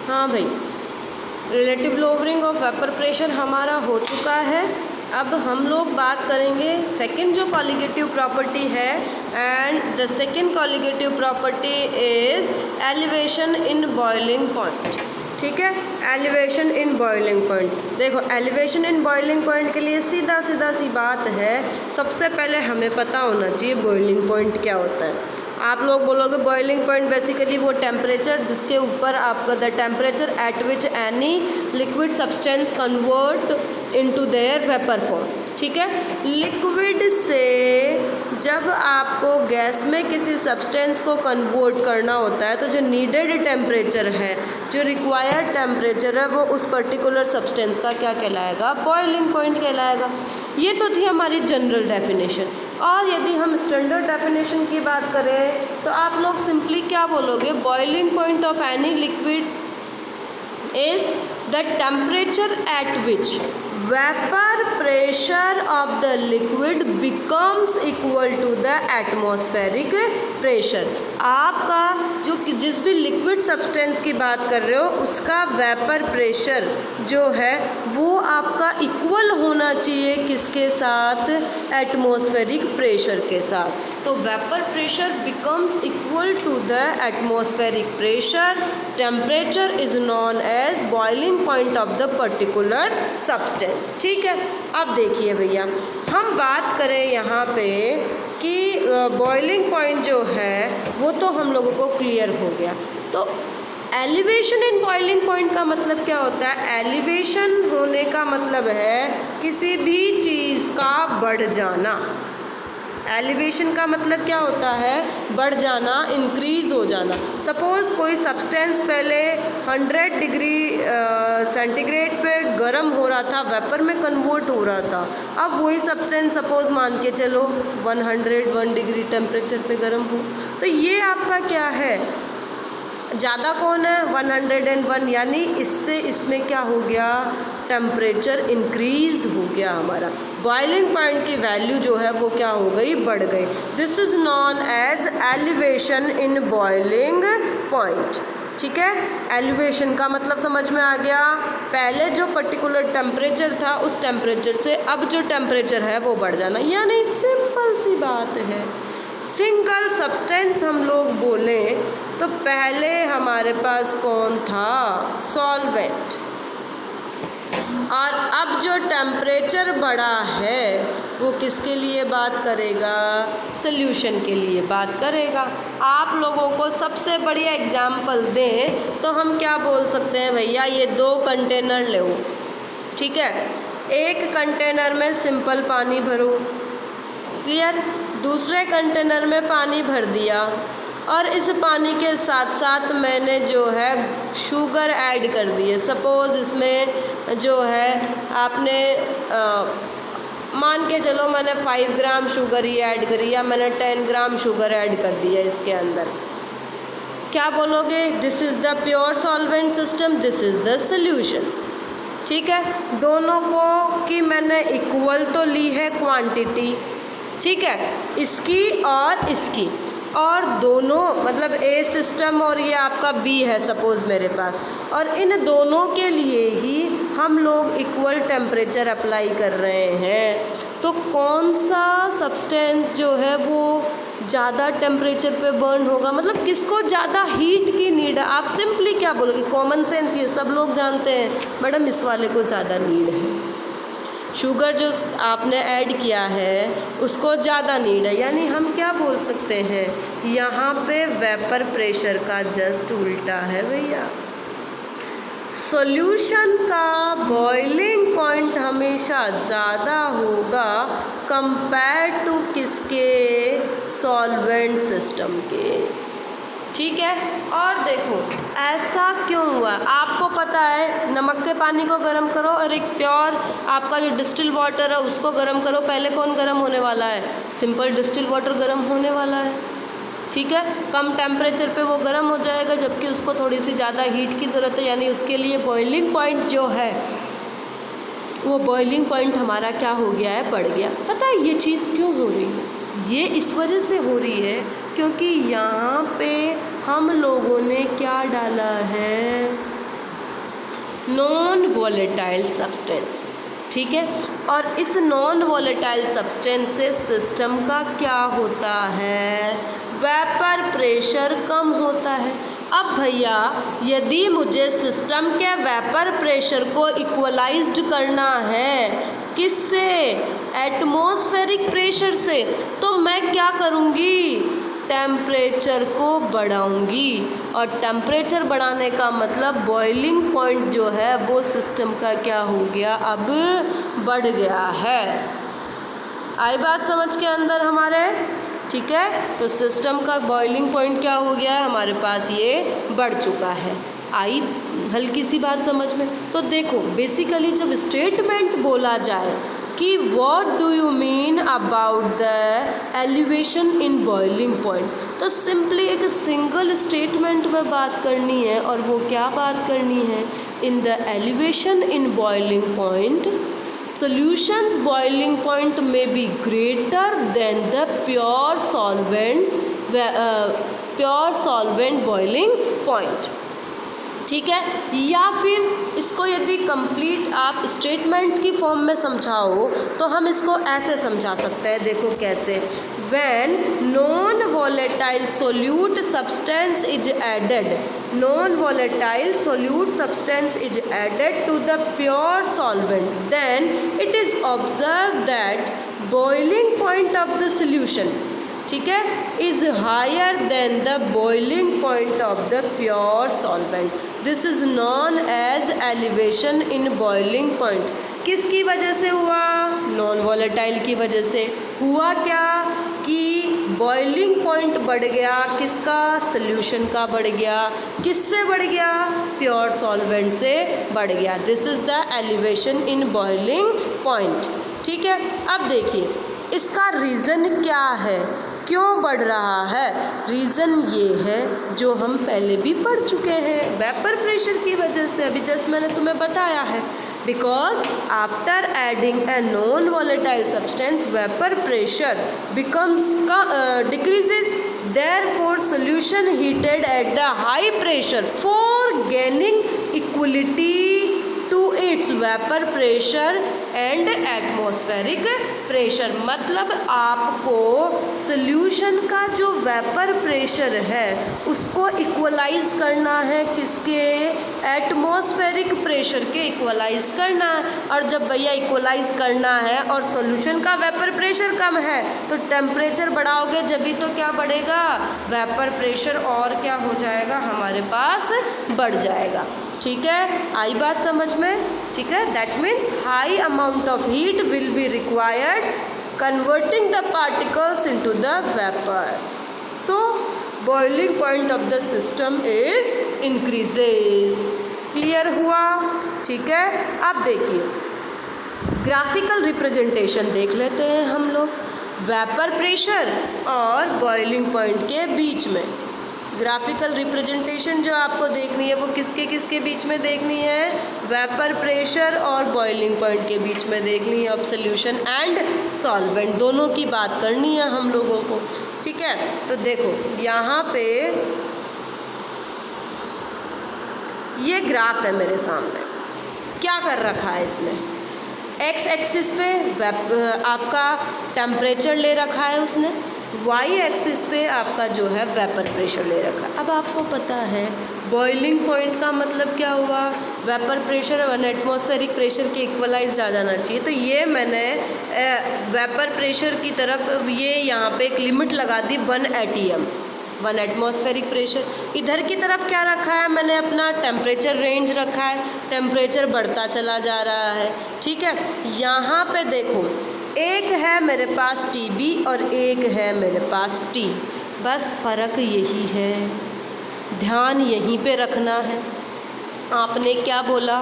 हाँ भाई, relative lowering of vapour pressure हमारा हो चुका है। अब हम लोग बात करेंगे सेकंड जो कॉलिगेटिव प्रॉपर्टी है, and the second colligative property is elevation in boiling point. ठीक है, एलिवेशन इन बॉइलिंग पॉइंट। देखो, एलिवेशन इन बॉइलिंग पॉइंट के लिए सीधा सी बात है, सबसे पहले हमें पता होना चाहिए बॉइलिंग पॉइंट क्या होता है। आप लोग बोलोगे बॉइलिंग पॉइंट बेसिकली वो टेम्परेचर जिसके ऊपर आपका the temperature at which any liquid substance convert into their vapour form. ठीक है, लिक्विड से जब आपको गैस में किसी सब्सटेंस को कन्वर्ट करना होता है तो जो नीडेड टेम्परेचर है, जो रिक्वायर्ड टेम्परेचर है, वो उस पर्टिकुलर सब्सटेंस का क्या कहलाएगा? बॉइलिंग पॉइंट कहलाएगा। ये तो थी हमारी जनरल डेफिनेशन। और यदि हम स्टैंडर्ड डेफिनेशन की बात करें तो आप लोग सिंपली क्या बोलोगे? Boiling point of any liquid is the temperature at which vapour pressure of the liquid becomes equal to the atmospheric pressure. आपका जो जिस भी लिक्विड सब्सटेंस की बात कर रहे हो उसका वेपर प्रेशर जो है वो आपका इक्वल होना चाहिए किसके साथ? एटमॉस्फेरिक प्रेशर के साथ। तो vapour pressure becomes equal to the atmospheric pressure. Temperature is known as boiling point of the particular substance. ठीक है, अब देखिए भैया, हम बात करें यहाँ पे कि बॉइलिंग पॉइंट जो है वो तो हम लोगों को क्लियर हो गया। तो एलिवेशन इन बॉइलिंग पॉइंट का मतलब क्या होता है? एलिवेशन होने का मतलब है किसी भी चीज़ का बढ़ जाना। एलिवेशन का मतलब क्या होता है? बढ़ जाना, इंक्रीज हो जाना। सपोज़ कोई सब्सटेंस पहले 100 डिग्री सेंटीग्रेड पे गर्म हो रहा था, वेपर में कन्वर्ट हो रहा था। अब वही सब्सटेंस सपोज़ मान के चलो 101 डिग्री टेम्परेचर पे गर्म हो, तो ये आपका क्या है? ज़्यादा कौन है? 101, यानी इससे इसमें क्या हो गया? टेम्परेचर इंक्रीज़ हो गया हमारा। बॉइलिंग पॉइंट की वैल्यू जो है वो क्या हो गई? बढ़ गई। This is known as elevation in boiling point. ठीक है, एलिवेशन का मतलब समझ में आ गया। पहले जो पर्टिकुलर टेम्परेचर था उस टेम्परेचर से अब जो टेम्परेचर है वो बढ़ जाना, यानी सिंपल सी बात है। सिंगल सब्सटेंस हम लोग बोलें तो पहले हमारे पास कौन था? सॉल्वेंट। और अब जो टेम्परेचर बढ़ा है वो किसके लिए बात करेगा? सॉल्यूशन के लिए बात करेगा। आप लोगों को सबसे बढ़िया एग्जाम्पल दें तो हम क्या बोल सकते हैं? भैया ये 2 कंटेनर लो, ठीक है, एक कंटेनर में सिंपल पानी भरो, क्लियर, दूसरे कंटेनर में पानी भर दिया और इस पानी के साथ साथ मैंने जो है शुगर ऐड कर दी है। सपोज़ इसमें जो है आपने मान के चलो मैंने 5 ग्राम शुगर ही ऐड करी या मैंने 10 ग्राम शुगर ऐड कर दी है इसके अंदर। क्या बोलोगे? This is the pure solvent system, this is the solution. ठीक है, दोनों को की मैंने इक्वल तो ली है क्वांटिटी, ठीक है, इसकी और इसकी, और दोनों मतलब ए सिस्टम और ये आपका बी है सपोज़ मेरे पास, और इन दोनों के लिए ही हम लोग इक्वल टेम्परेचर अप्लाई कर रहे हैं। तो कौन सा सब्सटेंस जो है वो ज़्यादा टेम्परेचर पे बर्न होगा? मतलब किसको ज़्यादा हीट की नीड है? आप सिंपली क्या बोलोगे? कॉमन सेंस, ये सब लोग जानते हैं, मैडम इस वाले को ज़्यादा नीड है। शुगर जो आपने ऐड किया है उसको ज़्यादा नीड है, यानी हम क्या बोल सकते हैं? यहाँ पे वेपर प्रेशर का जस्ट उल्टा है भैया। सॉल्यूशन का बॉइलिंग पॉइंट हमेशा ज़्यादा होगा कंपेयर टू किसके? सॉल्वेंट सिस्टम के। ठीक है, और देखो ऐसा क्यों हुआ? आपको पता है नमक के पानी को गर्म करो और एक प्योर आपका जो डिस्टिल वाटर है उसको गर्म करो, पहले कौन गर्म होने वाला है? सिंपल डिस्टिल वाटर गर्म होने वाला है। ठीक है, कम टेम्परेचर पे वो गर्म हो जाएगा, जबकि उसको थोड़ी सी ज़्यादा हीट की ज़रूरत है, यानी उसके लिए बॉइलिंग पॉइंट जो है वो बॉइलिंग पॉइंट हमारा क्या हो गया है? बढ़ गया। पता है ये चीज़ क्यों हो रही है? ये इस वजह से हो रही है क्योंकि यहाँ पे हम लोगों ने क्या डाला है? नॉन वॉलेटाइल सब्सटेंस, ठीक है। और इस नॉन वॉलेटाइल सब्सटेंस से सिस्टम का क्या होता है, वेपर प्रेशर कम होता है। अब भैया यदि मुझे सिस्टम के वेपर प्रेशर को इक्वलाइज्ड करना है, किससे, एटमॉस्फेरिक प्रेशर से, तो मैं क्या करूँगी, टेम्परेचर को बढ़ाऊंगी। और टेम्परेचर बढ़ाने का मतलब बॉइलिंग पॉइंट जो है वो सिस्टम का क्या हो गया, अब बढ़ गया है। आई बात समझ के अंदर हमारे, ठीक है। तो सिस्टम का बॉइलिंग पॉइंट क्या हो गया है हमारे पास, ये बढ़ चुका है। आई हल्की सी बात समझ में। तो देखो बेसिकली जब स्टेटमेंट बोला जाए कि what do you mean about the elevation in boiling point, तो सिंपली एक सिंगल स्टेटमेंट में बात करनी है। और वो क्या बात करनी है, in the elevation in boiling point solutions boiling point may be greater than the pure solvent boiling point, ठीक है। या फिर इसको यदि कंप्लीट आप स्टेटमेंट की फॉर्म में समझाओ तो हम इसको ऐसे समझा सकते हैं, देखो कैसे, when non-volatile solute substance is added, non-volatile solute substance is added to the pure solvent, then it is observed that boiling point of the solution, ठीक है, is higher than the boiling point of the pure solvent. This is known as elevation in boiling point. किसकी वजह से हुआ, non volatile की वजह से हुआ। क्या कि बॉइलिंग पॉइंट बढ़ गया, किसका, सॉल्यूशन का बढ़ गया। किससे बढ़ गया, प्योर सॉल्वेंट से बढ़ गया। This is the elevation in boiling point, ठीक है। अब देखिए इसका रीज़न क्या है, क्यों बढ़ रहा है। रीज़न ये है जो हम पहले भी पढ़ चुके हैं, वेपर प्रेशर की वजह से, अभी जस्ट मैंने तुम्हें बताया है। Because after adding a non volatile substance vapour pressure becomes decreases, therefore solution heated at the high pressure for gaining equality to its vapour pressure and atmospheric pressure. मतलब आपको सॉल्यूशन का जो वेपर प्रेशर है उसको equalise करना है, किसके, atmospheric pressure के इक्वलाइज करना है। और जब भैया इक्वलाइज करना है और सॉल्यूशन का वेपर प्रेशर कम है तो टेम्परेचर बढ़ाओगे जभी तो क्या बढ़ेगा, वेपर प्रेशर और क्या हो जाएगा हमारे पास, बढ़ जाएगा, ठीक है। आई बात समझ में, ठीक है। That means high amount of heat will be required converting the particles into the vapour, so boiling point of the system is increases. Clear हुआ, ठीक है। अब देखिए ग्राफिकल रिप्रेजेंटेशन देख लेते हैं हम लोग वेपर प्रेशर और बॉइलिंग पॉइंट के बीच में। ग्राफिकल रिप्रेजेंटेशन जो आपको देखनी है वो किसके किसके बीच में देखनी है, वेपर प्रेशर और बॉइलिंग पॉइंट के बीच में देखनी है। अब सॉल्यूशन एंड सॉल्वेंट दोनों की बात करनी है हम लोगों को, ठीक है। तो देखो यहाँ पे ये ग्राफ है मेरे सामने, क्या कर रखा है इसमें, एक्स एक्सिस पे आपका टेम्परेचर ले रखा है उसने, वाई एक्सिस पे आपका जो है वेपर प्रेशर ले रखा है। अब आपको पता है बॉइलिंग पॉइंट का मतलब क्या हुआ, वेपर प्रेशर और एटमॉस्फेरिक प्रेशर के इक्वलाइज आ जाना चाहिए। तो ये मैंने वेपर प्रेशर की तरफ ये यहाँ पे एक लिमिट लगा दी 1 ATM, 1 एटमॉस्फेरिक प्रेशर। इधर की तरफ क्या रखा है मैंने, अपना टेम्परेचर रेंज रखा है, टेम्परेचर बढ़ता चला जा रहा है, ठीक है। यहाँ पे देखो एक है मेरे पास TB और एक है मेरे पास T, बस फ़र्क यही है, ध्यान यहीं पे रखना है। आपने क्या बोला,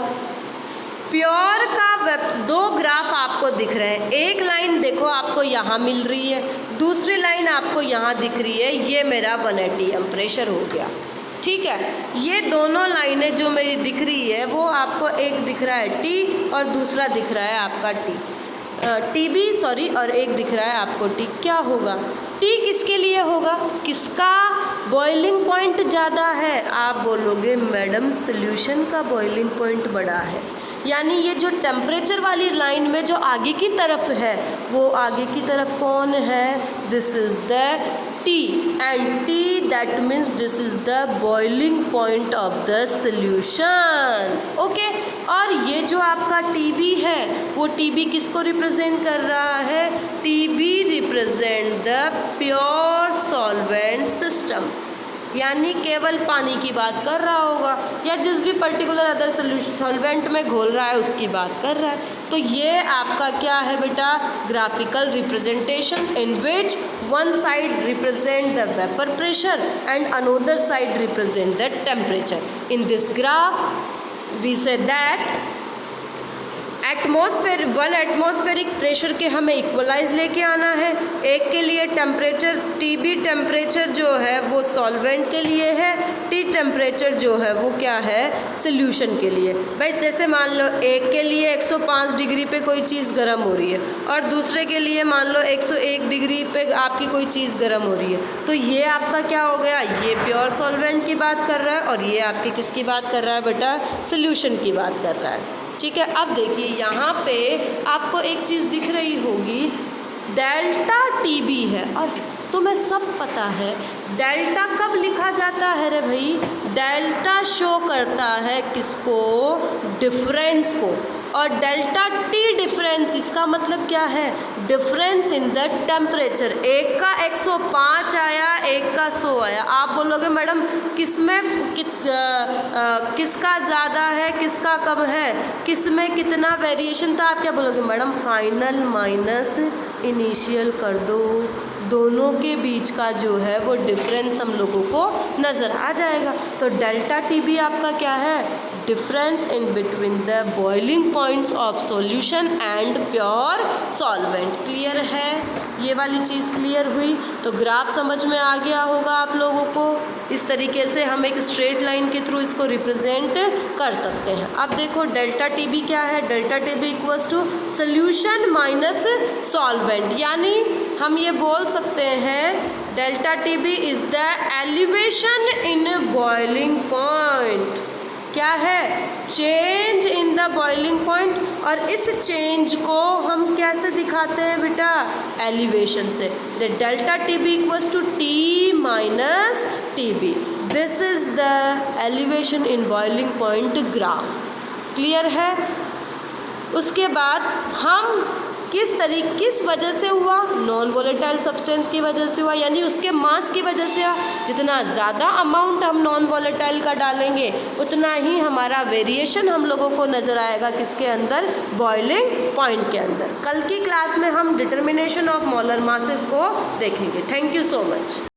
प्योर का दो ग्राफ आपको दिख रहे हैं, एक लाइन देखो आपको यहाँ मिल रही है, दूसरी लाइन आपको यहाँ दिख रही है, ये मेरा 1 ATM प्रेशर हो गया, ठीक है। ये दोनों लाइनें जो मेरी दिख रही है वो आपको एक दिख रहा है T और दूसरा दिख रहा है आपका TB सॉरी, और एक दिख रहा है आपको T। क्या होगा, T किसके लिए होगा, किसका, बॉइलिंग पॉइंट ज़्यादा है, आप बोलोगे मैडम सॉल्यूशन का बॉइलिंग पॉइंट बड़ा है। यानी ये जो टेम्परेचर वाली लाइन में जो आगे की तरफ है, वो आगे की तरफ कौन है? This is the T, and T that means this is the boiling point of the solution. Okay, और ये जो आपका TB है, वो TB किसको रिप्रेजेंट कर रहा है? TB represent the pure solvent system, यानी केवल पानी की बात कर रहा होगा या जिस भी पर्टिकुलर अदर सॉल्वेंट में घोल रहा है उसकी बात कर रहा है। तो ये आपका क्या है बेटा? Graphical representation in which one side represent the vapour pressure and another side represent the temperature. In this graph we say that one atmospheric pressure के हमें इक्वलाइज लेके आना है। एक के लिए टेम्परेचर TB टेम्परेचर जो है वो सॉल्वेंट के लिए है, T टेम्परेचर जो है वो क्या है? सॉल्यूशन के लिए। भाई जैसे मान लो एक के लिए 105 डिग्री पे कोई चीज़ गर्म हो रही है और दूसरे के लिए मान लो 101 डिग्री पे आपकी कोई चीज़ गर्म हो रही है, तो ये आपका क्या हो गया? ये प्योर सॉल्वेंट की बात कर रहा है और ये आपकी किसकी बात कर रहा है बेटा? सॉल्यूशन की बात कर रहा है। ठीक है, अब देखिए यहाँ पे आपको एक चीज़ दिख रही होगी, डेल्टा TB है और तुम्हें सब पता है डेल्टा कब लिखा जाता है रे भाई? डेल्टा शो करता है किसको? डिफरेंस को। और डेल्टा T डिफरेंस, इसका मतलब क्या है? Difference in the temperature. एक का 105 आया, एक का 100 आया। आप बोलोगे मैडम किसका ज़्यादा है, किसका कम है, किस में कितना वेरिएशन था? आप क्या बोलोगे? मैडम फाइनल माइनस इनिशियल कर दो, दोनों के बीच का जो है वो डिफरेंस हम लोगों को नज़र आ जाएगा। तो डेल्टा TB आपका क्या है? Difference in between the boiling points of solution and pure solvent. Clear है? ये वाली चीज़ क्लियर हुई? तो ग्राफ समझ में आ गया होगा आप लोगों को। इस तरीके से हम एक स्ट्रेट लाइन के थ्रू इसको रिप्रेजेंट कर सकते हैं। अब देखो डेल्टा TB क्या है? Delta TB equals to solution minus solvent, यानी हम ये बोल सकते हैं delta TB is the elevation in boiling point. क्या है? Change in the boiling point. और इस चेंज को हम कैसे दिखाते हैं बेटा? एलिवेशन से। The delta TB equals to T minus TB। This is the elevation in boiling point graph. Clear है? उसके बाद हम किस वजह से हुआ? नॉन वोलेटाइल सब्सटेंस की वजह से हुआ, यानी उसके मास की वजह से हुआ। जितना ज़्यादा अमाउंट हम नॉन वोलेटाइल का डालेंगे उतना ही हमारा वेरिएशन हम लोगों को नज़र आएगा किसके अंदर? बॉइलिंग पॉइंट के अंदर। कल की क्लास में हम डिटर्मिनेशन ऑफ मोलर मासेस को देखेंगे। Thank you so much.